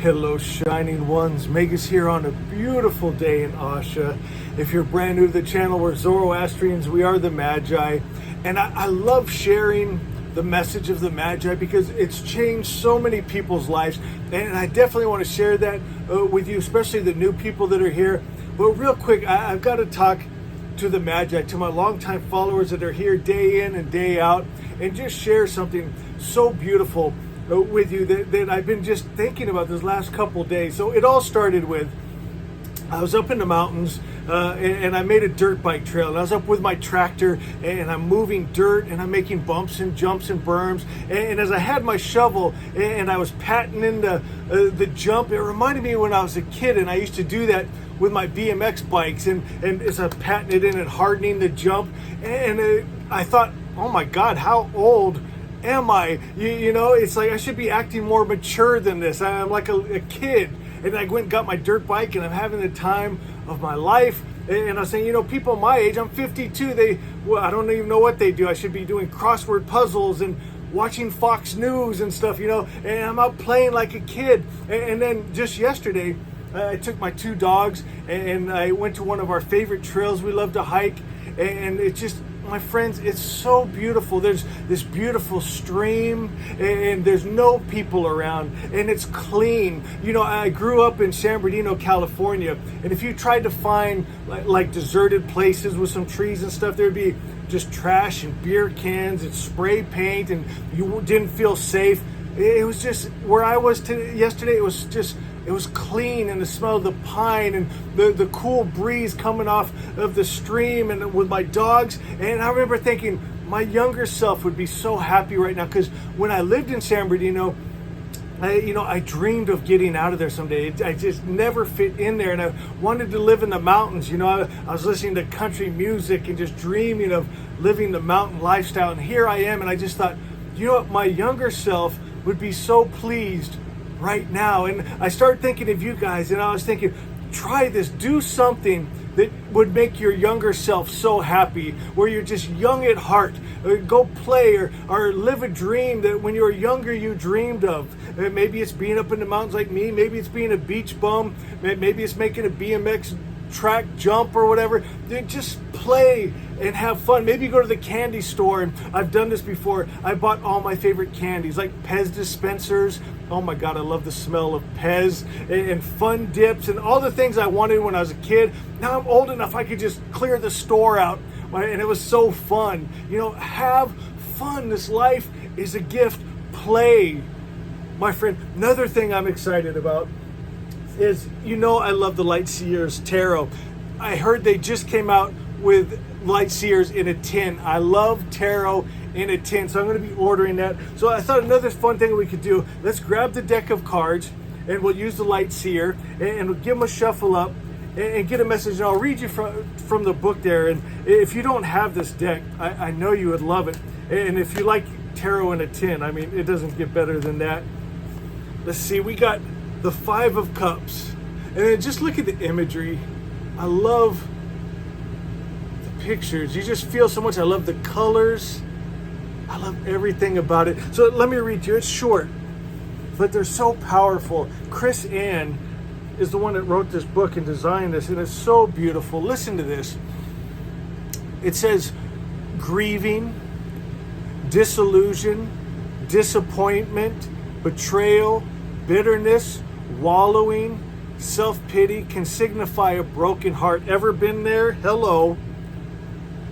Hello, shining ones. Magus here on a beautiful day in Asha. If you're brand new to the channel, we're Zoroastrians. We are the Magi. And I love sharing the message of the Magi because it's changed so many people's lives. And I definitely want to share that with you, especially the new people that are here. But real quick, I've got to talk to the Magi, to my longtime followers that are here day in and day out, and just share something so beautiful with you that I've been just thinking about this last couple days. So it all started with, I was up in the mountains and I made a dirt bike trail. And I was up with my tractor and I'm moving dirt and I'm making bumps and jumps and berms. And as I had my shovel and I was patting in the jump, it reminded me when I was a kid and I used to do that with my BMX bikes and as I'm patting it in and hardening the jump. And I thought, oh my God, how old am I? You know, it's like I should be acting more mature than this. I'm like a kid. And I went and got my dirt bike and I'm having the time of my life. And I was saying, you know, people my age, I'm 52, I don't even know what they do. I should be doing crossword puzzles and watching Fox News and stuff, you know, and I'm out playing like a kid. And then just yesterday, I took my two dogs and I went to one of our favorite trails we love to hike. And it just, my friends, it's so beautiful. There's this beautiful stream and there's no people around and it's clean. You know, I grew up in San Bernardino, California, and if you tried to find like deserted places with some trees and stuff, there'd be just trash and beer cans and spray paint and you didn't feel safe. It was just where I was yesterday. It was clean, and the smell of the pine and the cool breeze coming off of the stream and with my dogs. And I remember thinking my younger self would be so happy right now, because when I lived in San Bernardino, I dreamed of getting out of there someday. I just never fit in there, and I wanted to live in the mountains. You know, I was listening to country music and just dreaming of living the mountain lifestyle. And here I am, and I just thought, you know what, my younger self would be so pleased right now. And I started thinking of you guys, and I was thinking, try this, do something that would make your younger self so happy, where you're just young at heart. Go play or live a dream that when you were younger you dreamed of. Maybe it's being up in the mountains like me, maybe it's being a beach bum, maybe it's making a BMX track jump or whatever. Just play and have fun. Maybe you go to the candy store, and I've done this before. I bought all my favorite candies, like Pez dispensers. Oh my God, I love the smell of Pez, and fun dips and all the things I wanted when I was a kid. Now I'm old enough, I could just clear the store out, and it was so fun. You know, have fun. This life is a gift. Play, my friend. Another thing I'm excited about is, you know, I love the Lightseers Tarot. I heard they just came out with Lightseers in a tin. I love tarot in a tin, so I'm going to be ordering that. So I thought another fun thing we could do, let's grab the deck of cards and we'll use the Lightseer and we'll give them a shuffle up and get a message. And I'll read you from the book there. And if you don't have this deck, I know you would love it. And if you like tarot in a tin, I mean, it doesn't get better than that. Let's see, we got the Five of Cups. And then just look at the imagery. I love the pictures. You just feel so much. I love the colors. I love everything about it. So let me read you. It's short, but they're so powerful. Chris Ann is the one that wrote this book and designed this, and it's so beautiful. Listen to this. It says, grieving, disillusion, disappointment, betrayal, bitterness, wallowing, self-pity can signify a broken heart. Ever been there? Hello.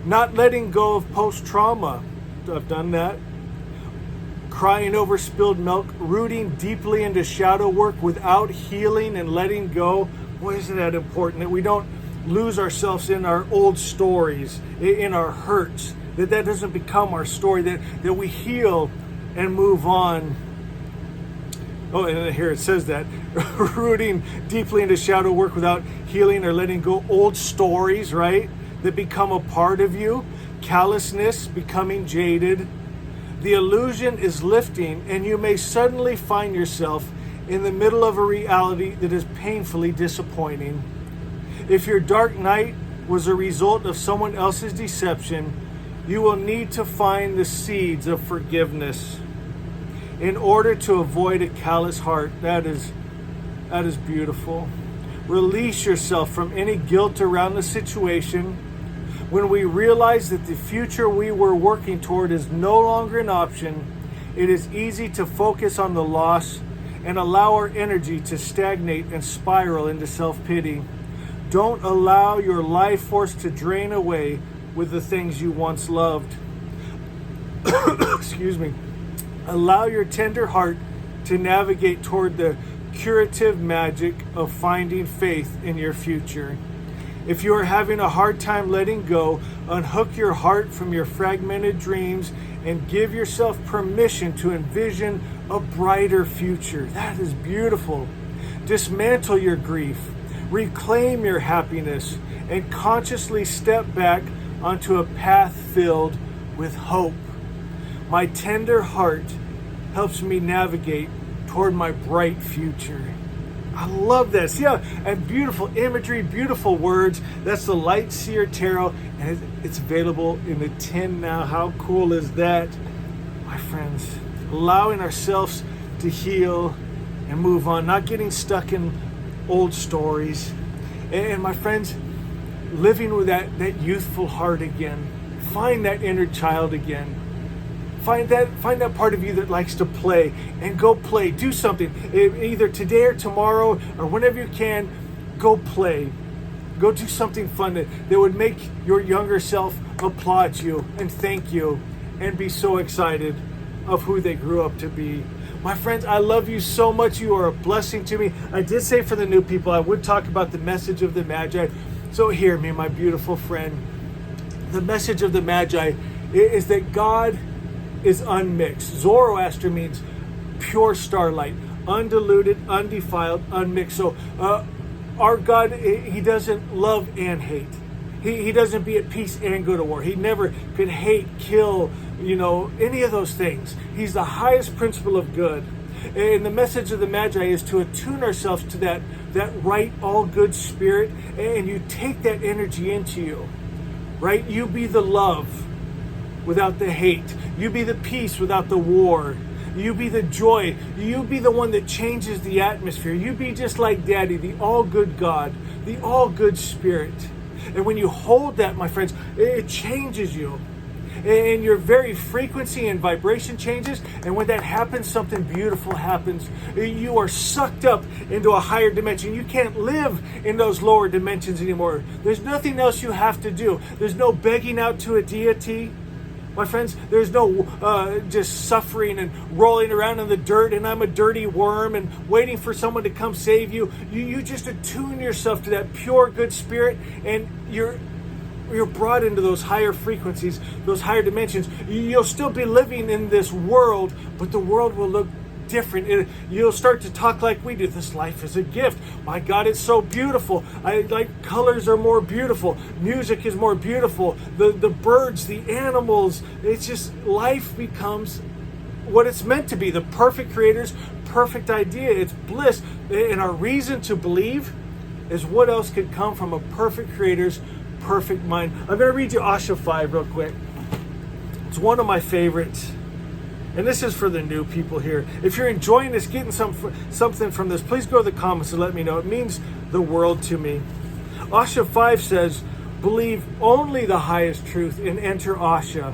Not letting go of post-trauma. I've done that. Crying over spilled milk, rooting deeply into shadow work without healing and letting go. Why isn't that important? That we don't lose ourselves in our old stories, in our hurts, that doesn't become our story, that we heal and move on. Oh, and here it says that. Rooting deeply into shadow work without healing or letting go old stories, right? That become a part of you. Callousness, becoming jaded. The illusion is lifting, and you may suddenly find yourself in the middle of a reality that is painfully disappointing. If your dark night was a result of someone else's deception, you will need to find the seeds of forgiveness in order to avoid a callous heart. That is That is beautiful. Release yourself from any guilt around the situation. When we realize that the future we were working toward is no longer an option, it is easy to focus on the loss and allow our energy to stagnate and spiral into self-pity. Don't allow your life force to drain away with the things you once loved. Excuse me. Allow your tender heart to navigate toward the curative magic of finding faith in your future. If you are having a hard time letting go, unhook your heart from your fragmented dreams and give yourself permission to envision a brighter future. That is beautiful. Dismantle your grief, reclaim your happiness, and consciously step back onto a path filled with hope. My tender heart helps me navigate toward my bright future. I love that. See how, and beautiful imagery, beautiful words. That's the Light Seer Tarot, and it's available in the tin now. How cool is that? My friends, allowing ourselves to heal and move on, not getting stuck in old stories. And my friends, living with that youthful heart again. Find that inner child again. Find that part of you that likes to play, and go play. Do something. Either today or tomorrow or whenever you can, go play. Go do something fun that would make your younger self applaud you and thank you and be so excited of who they grew up to be. My friends, I love you so much. You are a blessing to me. I did say for the new people, I would talk about the message of the Magi. So hear me, my beautiful friend. The message of the Magi is that God is unmixed. Zoroaster means pure starlight, undiluted, undefiled, unmixed. So our God, he doesn't love and hate. He doesn't be at peace and go to war. He never could hate, kill, any of those things. He's the highest principle of good. And the message of the Magi is to attune ourselves to that right, all good spirit, and you take that energy into you, right? You be the love without the hate. You be the peace without the war. You be the joy. You be the one that changes the atmosphere. You be just like Daddy, the all-good God, the all-good Spirit. And when you hold that, my friends, it changes you. And your very frequency and vibration changes. And when that happens, something beautiful happens. You are sucked up into a higher dimension. You can't live in those lower dimensions anymore. There's nothing else you have to do. There's no begging out to a deity. My friends, there's no just suffering and rolling around in the dirt and I'm a dirty worm and waiting for someone to come save you. You just attune yourself to that pure good spirit, and you're brought into those higher frequencies, those higher dimensions. You'll still be living in this world, but the world will look different. You'll start to talk like we do. This life is a gift. My God, it's so beautiful. Colors are more beautiful. Music is more beautiful. The birds, the animals. It's just, life becomes what it's meant to be. The perfect creator's perfect idea. It's bliss. And our reason to believe is what else could come from a perfect creator's perfect mind. I'm going to read you Asha 5 real quick. It's one of my favorites. And this is for the new people here. If you're enjoying this, getting something from this, please go to the comments and let me know. It means the world to me. Asha 5 says, believe only the highest truth and enter Asha.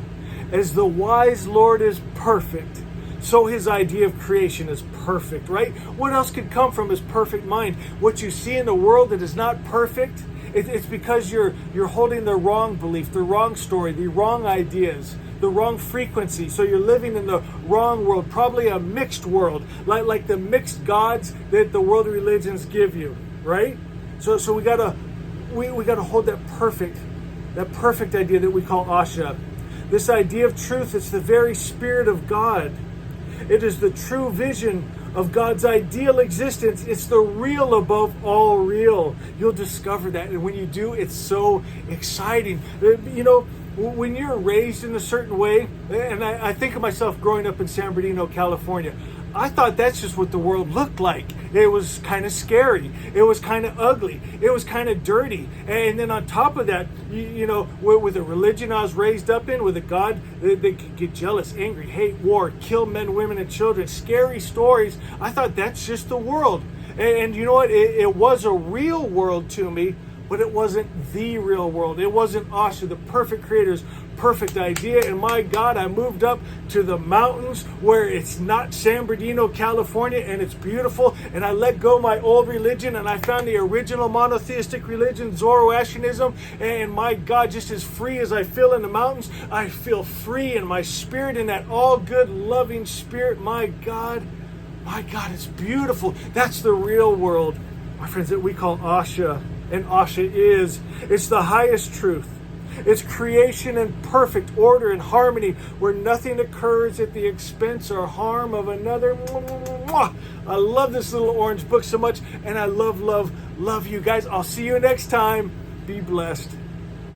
As the wise Lord is perfect, so his idea of creation is perfect, right? What else could come from his perfect mind? What you see in the world that is not perfect, it's because you're holding the wrong belief, the wrong story, the wrong ideas, the wrong frequency. So you're living in the wrong world, probably a mixed world, like the mixed gods that the world religions give you, right? So we gotta hold that perfect idea that we call Asha. This idea of truth, it's the very spirit of God. It is the true vision of God's ideal existence. It's the real above all real. You'll discover that, and when you do, it's so exciting. When you're raised in a certain way, and I think of myself growing up in San Bernardino, California, I thought that's just what the world looked like. It was kind of scary. It was kind of ugly. It was kind of dirty. And then on top of that, you know, with the religion I was raised up in, with a God that could get jealous, angry, hate, war, kill men, women, and children, scary stories, I thought that's just the world. And you know what? It was a real world to me, but it wasn't the real world. It wasn't Asha, the perfect creator's perfect idea. And my God, I moved up to the mountains where it's not San Bernardino, California, and it's beautiful. And I let go my old religion, and I found the original monotheistic religion, Zoroastrianism. And my God, just as free as I feel in the mountains, I feel free in my spirit, in that all good, loving spirit. My God, it's beautiful. That's the real world, my friends, that we call Asha. And Asha it's the highest truth. It's creation in perfect order and harmony, where nothing occurs at the expense or harm of another. I love this little orange book so much, and I love you guys. I'll see you next time. Be blessed.